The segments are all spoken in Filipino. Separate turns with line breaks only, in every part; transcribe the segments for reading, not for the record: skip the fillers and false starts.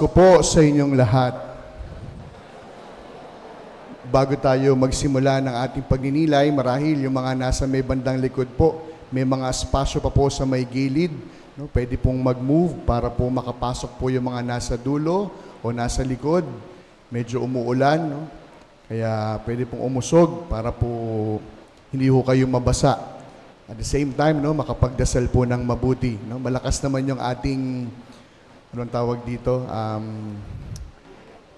Pasko po sa inyong lahat. Bago tayo magsimula ng ating pagninilay, marahil yung mga nasa may bandang likod po, may mga espasyo pa po sa may gilid. No? Pwede pong mag-move para po makapasok po yung mga nasa dulo o nasa likod. Medyo umuulan, no? Kaya pwede pong umusog para po hindi ho kayo mabasa. At the same time, no, makapagdasal po ng mabuti. No? Malakas naman yung ating anong tawag dito?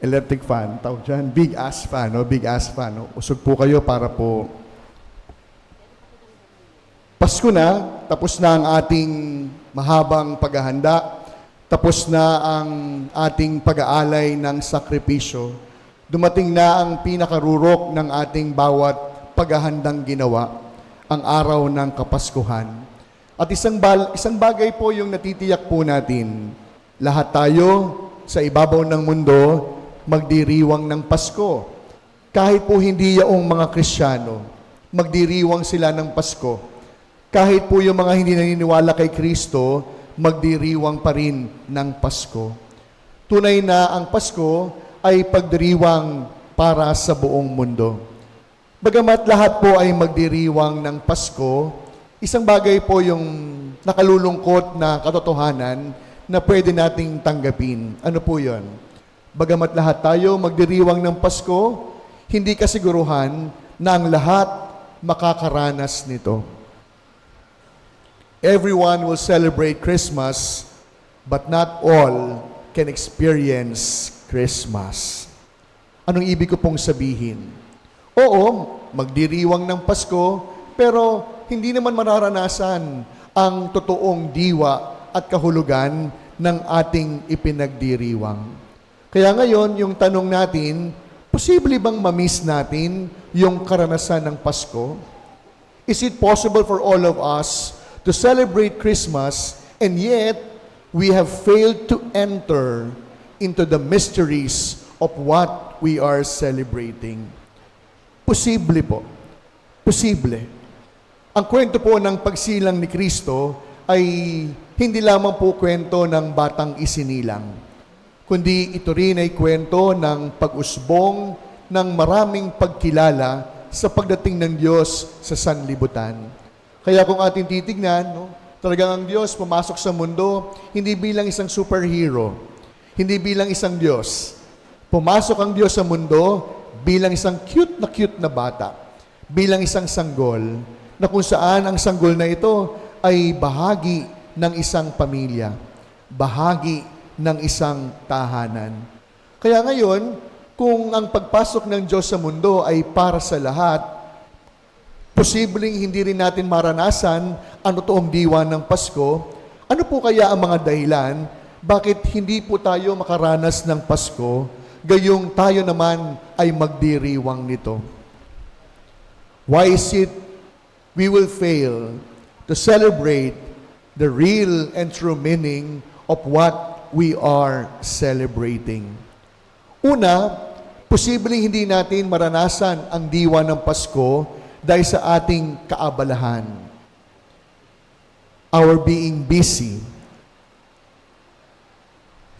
Electric fan. Tawag dyan. Big ass fan. No? Big ass fan. No? Usog po kayo para po Pasko na. Tapos na ang ating mahabang paghahanda. Tapos na ang ating pag-aalay ng sakripisyo. Dumating na ang pinakarurok ng ating bawat paghahandang ginawa, ang araw ng Kapaskuhan. At isang bagay po yung natitiyak po natin. Lahat tayo sa ibabaw ng mundo magdiriwang ng Pasko. Kahit po hindi yaong mga Kristiyano, magdiriwang sila ng Pasko. Kahit po yung mga hindi naniniwala kay Kristo, magdiriwang pa rin ng Pasko. Tunay na ang Pasko ay pagdiriwang para sa buong mundo. Bagamat lahat po ay magdiriwang ng Pasko, isang bagay po yung nakalulungkot na katotohanan na pwede nating tanggapin. Ano po yun? Bagamat lahat tayo magdiriwang ng Pasko, hindi kasiguruhan na ang lahat makakaranas nito. Everyone will celebrate Christmas, but not all can experience Christmas. Anong ibig ko pong sabihin? Oo, magdiriwang ng Pasko, pero hindi naman mararanasan ang totoong diwa at kahulugan ng ating ipinagdiriwang. Kaya ngayon, yung tanong natin, posible bang ma-miss natin yung karanasan ng Pasko? Is it possible for all of us to celebrate Christmas and yet we have failed to enter into the mysteries of what we are celebrating? Posible po. Posible. Ang kwento po ng pagsilang ni Kristo ay hindi lamang po kwento ng batang isinilang, kundi ito rin ay kwento ng pag-usbong ng maraming pagkilala sa pagdating ng Diyos sa sanlibutan. Kaya kung ating titignan, no, talagang ang Diyos pumasok sa mundo, hindi bilang isang superhero, hindi bilang isang Diyos. Pumasok ang Diyos sa mundo bilang isang cute na bata, bilang isang sanggol, na kung saan ang sanggol na ito ay bahagi ng isang pamilya, bahagi ng isang tahanan. Kaya ngayon, kung ang pagpasok ng Diyos sa mundo ay para sa lahat, posibleng hindi rin natin maranasan ang totoong diwa ng Pasko. Ano po kaya ang mga dahilan bakit hindi po tayo makaranas ng Pasko, gayong tayo naman ay magdiriwang nito? Why is it we will fail to celebrate the real and true meaning of what we are celebrating? Una, posibleng hindi natin maranasan ang diwa ng Pasko dahil sa ating kaabalahan. Our being busy.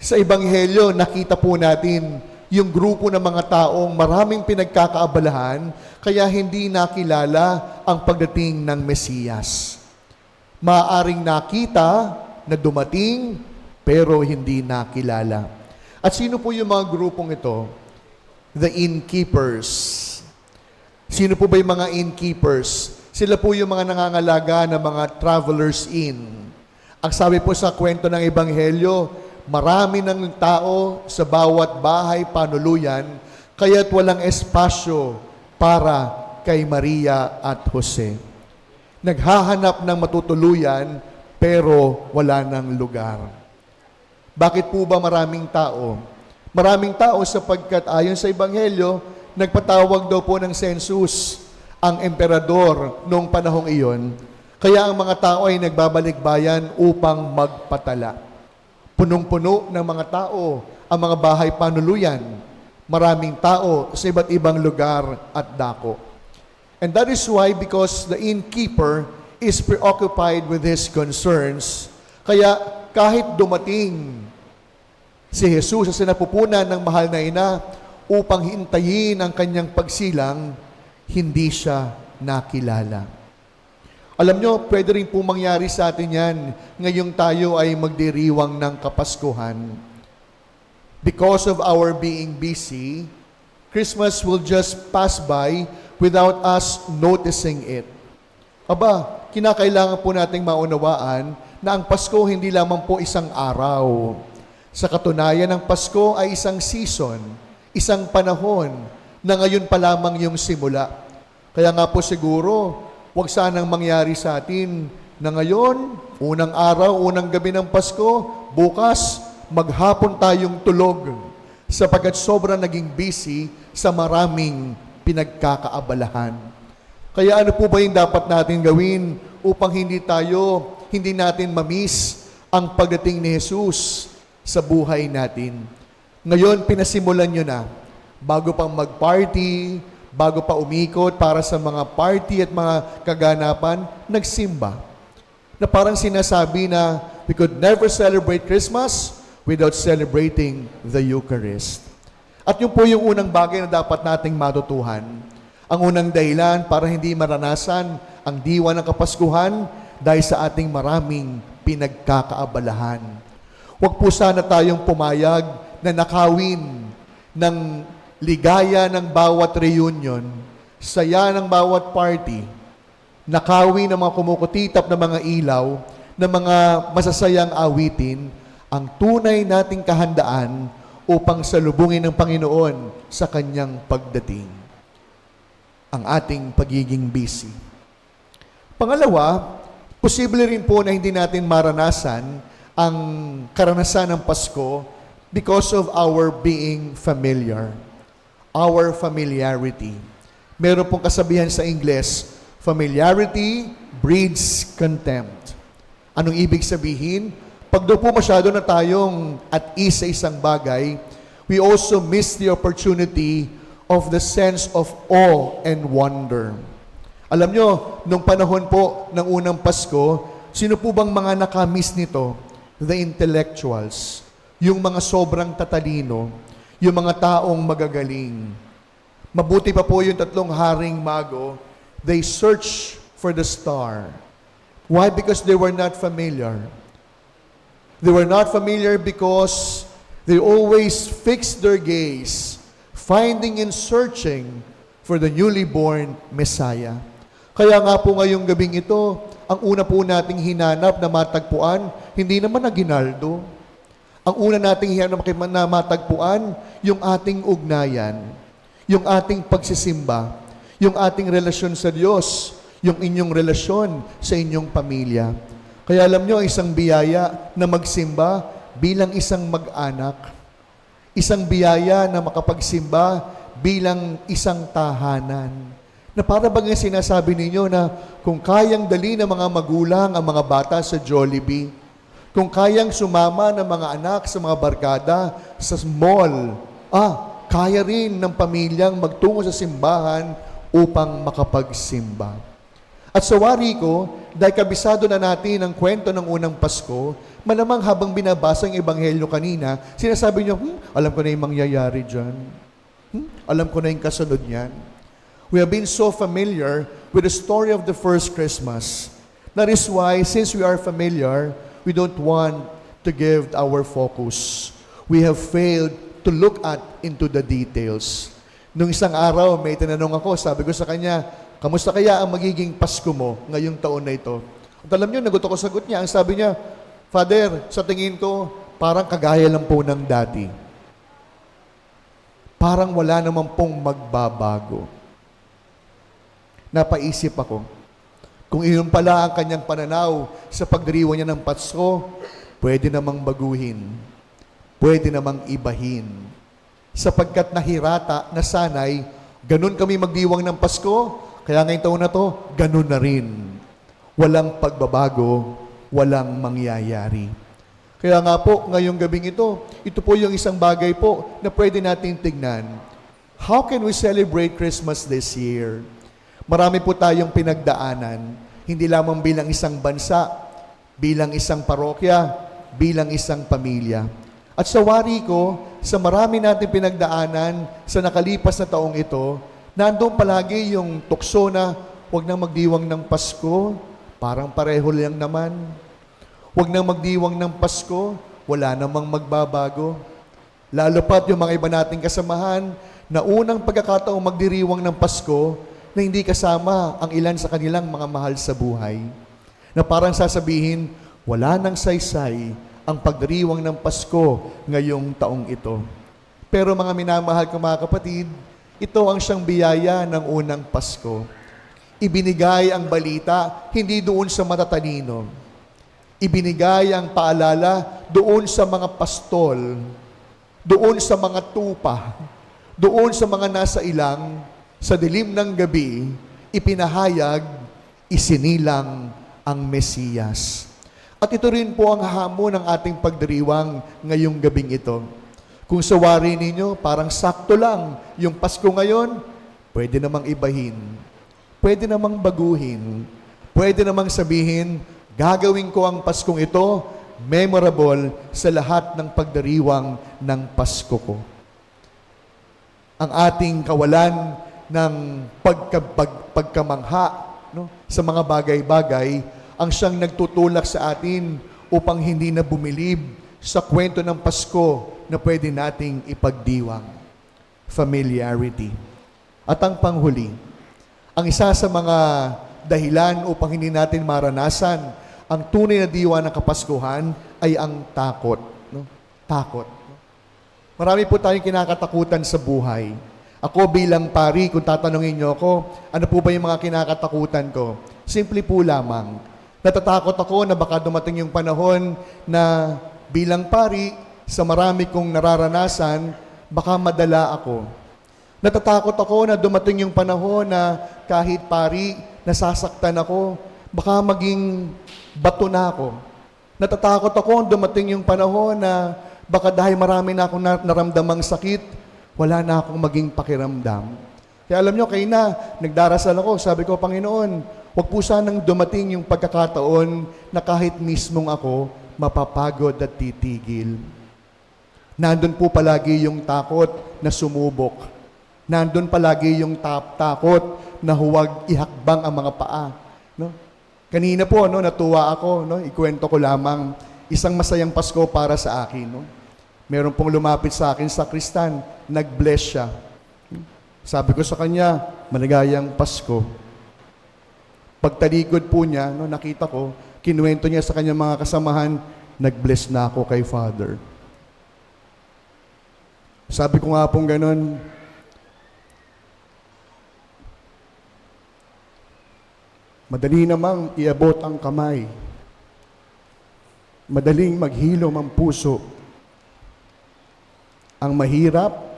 Sa Ebanghelyo, nakita po natin yung grupo ng mga taong maraming pinagkakaabalahan kaya hindi nakilala ang pagdating ng Mesiyas. Maaaring nakita na dumating pero hindi nakilala. At sino po yung mga grupong ito? The innkeepers. Sino po ba yung mga innkeepers? Sila po yung mga nangangalaga ng mga travelers inn. Ang sabi po sa kwento ng Ebanghelyo, marami ng tao sa bawat bahay panuluyan, kaya't walang espasyo para kay Maria at Jose. Naghahanap ng matutuluyan, pero wala ng lugar. Bakit po ba maraming tao? Maraming tao sapagkat ayon sa Ebanghelyo, nagpatawag daw po ng census ang emperador noong panahong iyon. Kaya ang mga tao ay nagbabalik bayan upang magpatala. Punong-puno ng mga tao ang mga bahay panuluyan. Maraming tao sa iba't ibang lugar at dako. And that is why, because the innkeeper is preoccupied with his concerns, kaya kahit dumating Si Jesus sa sinapupunan ng mahal na ina upang hintayin ang kanyang pagsilang, hindi siya nakilala. Alam nyo, pwede rin po mangyari sa atin yan ngayong tayo ay magdiriwang ng Kapaskuhan. Because of our being busy, Christmas will just pass by without us noticing it. Aba, kinakailangan po nating maunawaan na ang Pasko hindi lamang po isang araw. Sa katunayan, ang Pasko ay isang season, isang panahon na ngayon pa lamang yung simula. Kaya nga po siguro, huwag sanang mangyari sa atin na ngayon, unang araw, unang gabi ng Pasko, bukas, maghapon tayong tulog sapagkat sobrang naging busy sa maraming pinagkakaabalahan. Kaya ano po ba yung dapat natin gawin upang hindi natin mamiss ang pagdating ni Jesus sa buhay natin? Ngayon, pinasimulan nyo na. Bago pang mag-party, bago pa umikot para sa mga party at mga kaganapan, nagsimba. Na parang sinasabi na we could never celebrate Christmas without celebrating the Eucharist. At yun po yung unang bagay na dapat nating matutuhan. Ang unang dahilan para hindi maranasan ang diwa ng Kapaskuhan dahil sa ating maraming pinagkakaabalahan. Huwag po sana tayong pumayag na nakawin ng ligaya ng bawat reunion, saya ng bawat party, nakawin ng mga kumukutitap na mga ilaw, ng mga masasayang awitin, ang tunay nating kahandaan upang salubungin ng Panginoon sa kanyang pagdating. Ang ating pagiging busy. Pangalawa, posible rin po na hindi natin maranasan ang karanasan ng Pasko because of our being familiar. Our familiarity. Meron pong kasabihan sa Ingles, familiarity breeds contempt. Anong ibig sabihin? Pag doon po masyado na tayong at ease sa isang bagay, we also miss the opportunity of the sense of awe and wonder. Alam nyo, nung panahon po ng unang Pasko, sino po bang mga nakamiss nito? The intellectuals, yung mga sobrang tatalino, yung mga taong magagaling. Mabuti pa po yung tatlong haring mago, they search for the star. Why? Because they were not familiar. They were not familiar because they always fixed their gaze, finding and searching for the newly born Messiah. Kaya nga po ngayong gabing ito, ang una po nating hinanap na matagpuan, hindi naman na ginaldo. Ang una nating hinanap na matagpuan, yung ating ugnayan, yung ating pagsisimba, yung ating relasyon sa Diyos, yung inyong relasyon sa inyong pamilya. Kaya alam nyo, isang biyaya na magsimba bilang isang mag-anak. Isang biyaya na makapagsimba bilang isang tahanan. Na para bang sinasabi ninyo na kung kayang dali ng mga magulang ang mga bata sa Jollibee, kung kayang sumama ng mga anak sa mga barkada sa mall, kaya rin ng pamilyang magtungo sa simbahan upang makapagsimba. At sa wari ko, dahil kabisado na natin ang kwento ng unang Pasko, malamang habang binabasa ang Ebanghelyo kanina, sinasabi nyo, alam ko na yung mangyayari dyan. Alam ko na yung kasunod niyan. We have been so familiar with the story of the first Christmas. That is why, since we are familiar, we don't want to give our focus. We have failed to look into the details. Nung isang araw, may tinanong ako, sabi ko sa kanya, kamusta kaya ang magiging Pasko mo ngayong taon na ito? At alam nyo, nagot ako sagot niya. Ang sabi niya, Father, sa tingin ko, parang kagaya lang po ng dati. Parang wala naman pong magbabago. Napaisip ako, kung iyon pala ang kanyang pananaw sa pagdiriwang niya ng Pasko, pwede namang baguhin, pwede namang ibahin. Sapagkat nahirata, nasanay, ganun kami magdiwang ng Pasko, kaya ngayong taon na to, ganun na rin. Walang pagbabago, walang mangyayari. Kaya nga po, ngayong gabing ito po yung isang bagay po na pwede natin tignan. How can we celebrate Christmas this year? Marami po tayong pinagdaanan, hindi lamang bilang isang bansa, bilang isang parokya, bilang isang pamilya. At sa wari ko, sa marami natin pinagdaanan sa nakalipas na taong ito, nandun palagi yung tukso na huwag nang magdiwang ng Pasko, parang pareho lang naman. Huwag nang magdiwang ng Pasko, wala namang magbabago. Lalo pat yung mga iba nating kasamahan na unang pagkakataong magdiriwang ng Pasko na hindi kasama ang ilan sa kanilang mga mahal sa buhay. Na parang sasabihin, wala nang saysay ang pagdiriwang ng Pasko ngayong taong ito. Pero mga minamahal ko mga kapatid, ito ang siyang biyaya ng unang Pasko. Ibinigay ang balita hindi doon sa matatalino. Ibinigay ang paalala doon sa mga pastol, doon sa mga tupa, doon sa mga nasa ilang, sa dilim ng gabi, ipinahayag, isinilang ang Mesiyas. At ito rin po ang hamon ng ating pagdiriwang ngayong gabing ito. Kung sa wari ninyo, parang sakto lang yung Pasko ngayon, pwede namang ibahin, pwede namang baguhin, pwede namang sabihin, gagawin ko ang Paskong ito memorable sa lahat ng pagdiriwang ng Pasko ko. Ang ating kawalan ng pagkamangha no, sa mga bagay-bagay ang siyang nagtutulak sa atin upang hindi na bumilib sa kwento ng Pasko na pwede nating ipagdiwang. Familiarity. At ang panghuli, ang isa sa mga dahilan upang hindi natin maranasan ang tunay na diwa ng Kapaskuhan ay ang takot. No? Takot. Marami po tayong kinakatakutan sa buhay. Ako bilang pari, kung tatanungin niyo ako, ano po ba yung mga kinakatakutan ko? Simple po lamang. Natatakot ako na baka dumating yung panahon na bilang pari, sa marami kong nararanasan, baka madala ako. Natatakot ako na dumating yung panahon na kahit pari, nasasaktan ako, baka maging bato na ako. Natatakot ako dumating yung panahon na baka dahil marami na akong naramdamang sakit, wala na akong maging pakiramdam. Kaya alam nyo, kayo na, nagdarasal ako, sabi ko, Panginoon, huwag po sanang dumating yung pagkakataon na kahit mismong ako, mapapagod at titigil. Nandun po palagi yung takot na sumubok. Nandun palagi yung takot na huwag ihakbang ang mga paa. No? Kanina po, no, natuwa ako, no, ikwento ko lamang, isang masayang Pasko para sa akin. No? Meron pong lumapit sa akin sa Kristan, nag-bless siya. Sabi ko sa kanya, maligayang Pasko. Pagtalikod po niya, no, nakita ko, kinuwento niya sa kanyang mga kasamahan, nag-bless na ako kay Father. Sabi ko nga pong ganun, madali namang iabot ang kamay. Madaling maghilom ang puso. Ang mahirap,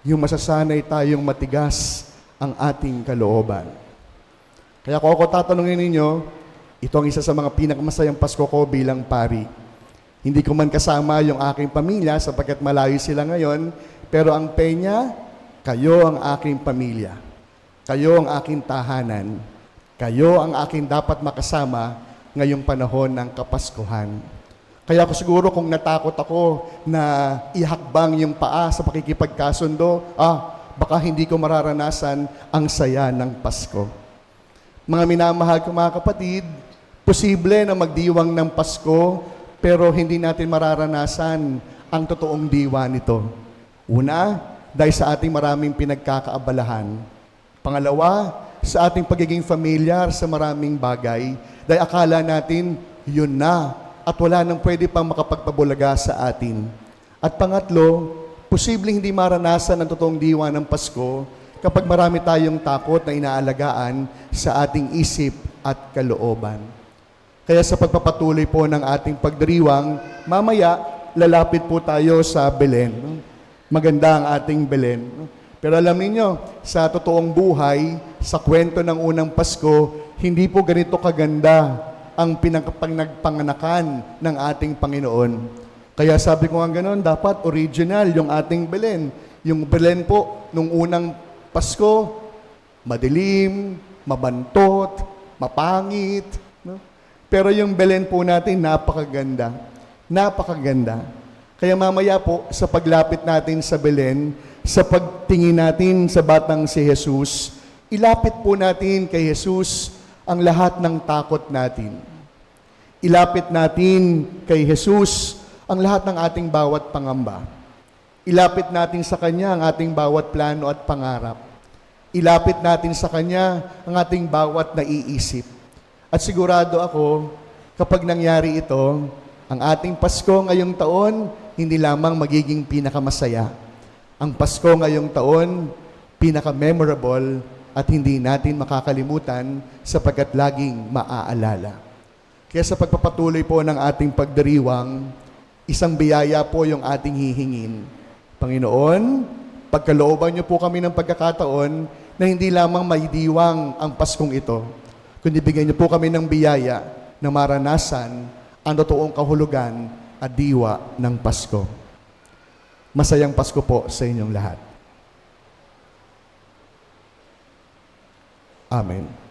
yung masasanay tayong matigas ang ating kalooban. Kaya kung ako tatanungin ninyo, ito ang isa sa mga pinakamasayang Pasko ko bilang pari. Hindi ko man kasama yung aking pamilya sapagkat malayo sila ngayon, pero ang penya, kayo ang aking pamilya. Kayo ang aking tahanan. Kayo ang aking dapat makasama ngayong panahon ng Kapaskuhan. Kaya ako siguro kung natakot ako na ihakbang yung paa sa pakikipagkasundo, baka hindi ko mararanasan ang saya ng Pasko. Mga minamahal ko mga kapatid, posible na magdiwang ng Pasko, pero hindi natin mararanasan ang totoong diwa nito. Una, dahil sa ating maraming pinagkakaabalahan. Pangalawa, sa ating pagiging familiar sa maraming bagay, dahil akala natin, yun na, at wala nang pwede pang makapagpabulaga sa atin. At pangatlo, posibleng hindi maranasan ang totoong diwa ng Pasko kapag marami tayong takot na inaalagaan sa ating isip at kalooban. Kaya sa pagpapatuloy po ng ating pagdiriwang, mamaya lalapit po tayo sa Belen. Maganda ang ating Belen. Pero alam niyo, sa totoong buhay, sa kwento ng unang Pasko, hindi po ganito kaganda ang nagpanganakan ng ating Panginoon. Kaya sabi ko nga ganoon, dapat original yung ating Belen. Yung Belen po, nung unang Pasko, madilim, mabantot, mapangit. No? Pero yung Belen po natin, napakaganda. Napakaganda. Kaya mamaya po, sa paglapit natin sa Belen, sa pagtingin natin sa batang si Jesus, ilapit po natin kay Jesus ang lahat ng takot natin. Ilapit natin kay Jesus ang lahat ng ating bawat pangamba. Ilapit natin sa Kanya ang ating bawat plano at pangarap. Ilapit natin sa Kanya ang ating bawat naiisip. At sigurado ako, kapag nangyari ito, ang ating Pasko ngayong taon, hindi lamang magiging pinakamasaya. Ang Pasko ngayong taon, pinaka-memorable at hindi natin makakalimutan sapagkat laging maaalala. Kaya sa pagpapatuloy po ng ating pagdiriwang, isang biyaya po yung ating hihingin. Panginoon, pagkalooban niyo po kami ng pagkakataon na hindi lamang maidiwang ang Paskong ito, kundi bigyan niyo po kami ng biyaya na maranasan ang totoong kahulugan at diwa ng Pasko. Masayang Pasko po sa inyong lahat. Amen.